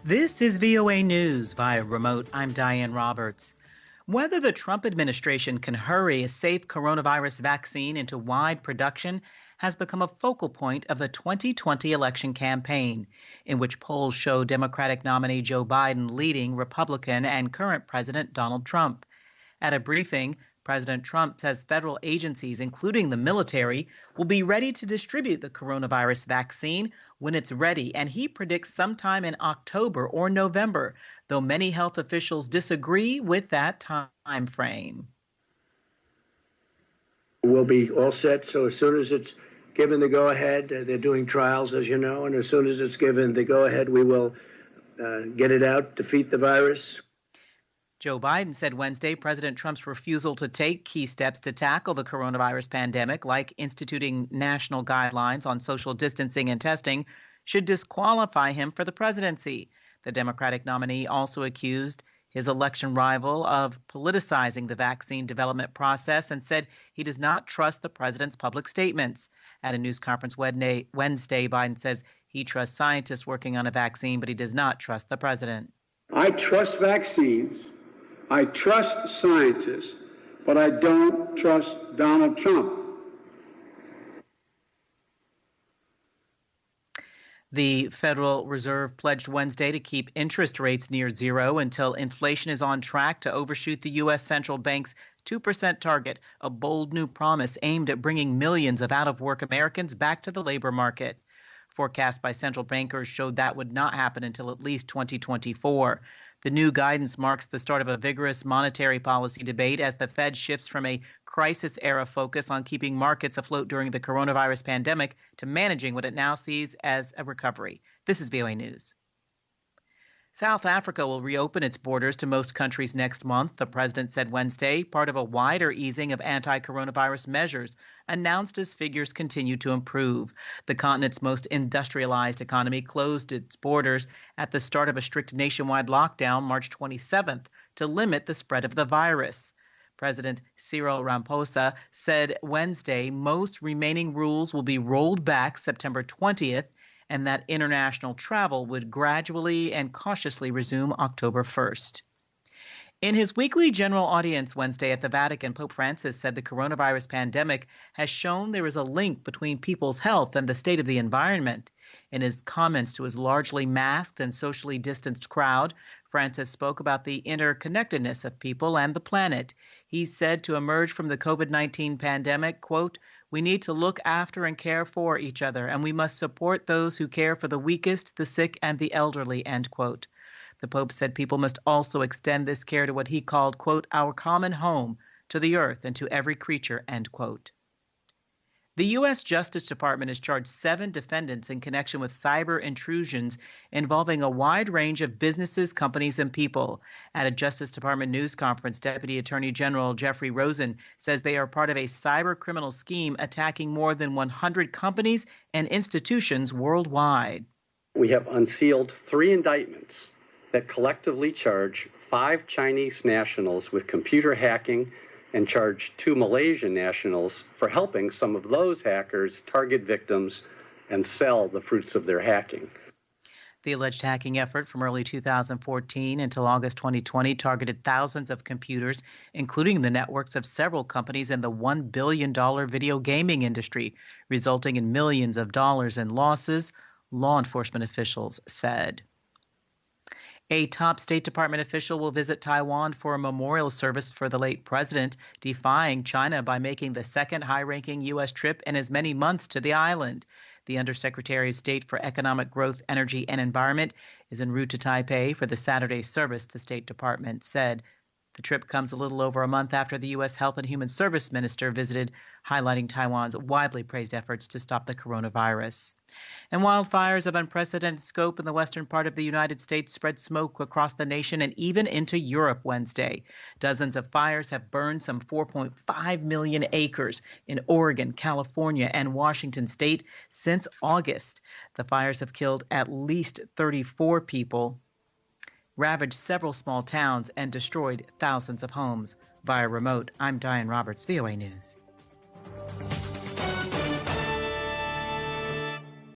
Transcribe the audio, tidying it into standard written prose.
This is VOA News via remote. I'm Diane Roberts. Whether the Trump administration can hurry a safe coronavirus vaccine into wide production has become a focal point of the 2020 election campaign, in which polls show Democratic nominee Joe Biden leading Republican and current President Donald Trump. At a briefing, President Trump says federal agencies, including the military, will be ready to distribute the coronavirus vaccine when it's ready, and he predicts sometime in October or November, though many health officials disagree with that time frame. We'll be all set, so as soon as it's given the go-ahead, they're doing trials, as you know, and as soon as it's given the go-ahead, we will get it out, defeat the virus. Joe Biden said Wednesday President Trump's refusal to take key steps to tackle the coronavirus pandemic, like instituting national guidelines on social distancing and testing, should disqualify him for the presidency. The Democratic nominee also accused his election rival of politicizing the vaccine development process and said he does not trust the president's public statements. At a news conference Wednesday, Biden says he trusts scientists working on a vaccine, but he does not trust the president. I trust vaccines. I trust scientists, but I don't trust Donald Trump. The Federal Reserve pledged Wednesday to keep interest rates near zero until inflation is on track to overshoot the U.S. Central Bank's 2% target, a bold new promise aimed at bringing millions of out-of-work Americans back to the labor market. Forecasts by central bankers showed that would not happen until at least 2024. The new guidance marks the start of a vigorous monetary policy debate as the Fed shifts from a crisis-era focus on keeping markets afloat during the coronavirus pandemic to managing what it now sees as a recovery. This is VOA News. South Africa will reopen its borders to most countries next month, the president said Wednesday, part of a wider easing of anti-coronavirus measures, announced as figures continue to improve. The continent's most industrialized economy closed its borders at the start of a strict nationwide lockdown March 27th to limit the spread of the virus. President Cyril Ramaphosa said Wednesday most remaining rules will be rolled back September 20th, and that international travel would gradually and cautiously resume October 1st. In his weekly general audience Wednesday at the Vatican, Pope Francis said the coronavirus pandemic has shown there is a link between people's health and the state of the environment. In his comments to his largely masked and socially distanced crowd, Francis spoke about the interconnectedness of people and the planet. He said to emerge from the COVID-19 pandemic, quote, "We need to look after and care for each other, and we must support those who care for the weakest, the sick, and the elderly," end quote. The Pope said people must also extend this care to what he called, quote, "our common home, to the earth and to every creature," end quote. The U.S. Justice Department has charged 7 defendants in connection with cyber intrusions involving a wide range of businesses, companies, and people. At a Justice Department news conference, Deputy Attorney General Jeffrey Rosen says they are part of a cyber criminal scheme attacking more than 100 companies and institutions worldwide. We have unsealed 3 indictments that collectively charge 5 Chinese nationals with computer hacking and charged 2 Malaysian nationals for helping some of those hackers target victims and sell the fruits of their hacking. The alleged hacking effort from early 2014 until August 2020 targeted thousands of computers, including the networks of several companies in the $1 billion video gaming industry, resulting in millions of dollars in losses, law enforcement officials said. A top State Department official will visit Taiwan for a memorial service for the late president, defying China by making the second high-ranking U.S. trip in as many months to the island. The Undersecretary of State for Economic Growth, Energy, and Environment is en route to Taipei for the Saturday service, the State Department said. The trip comes a little over a month after the U.S. Health and Human Service Minister visited, highlighting Taiwan's widely praised efforts to stop the coronavirus. And wildfires of unprecedented scope in the western part of the United States spread smoke across the nation and even into Europe Wednesday. Dozens of fires have burned some 4.5 million acres in Oregon, California, and Washington state since August. The fires have killed at least 34 people, ravaged several small towns, and destroyed thousands of homes. Via remote, I'm Diane Roberts, VOA News.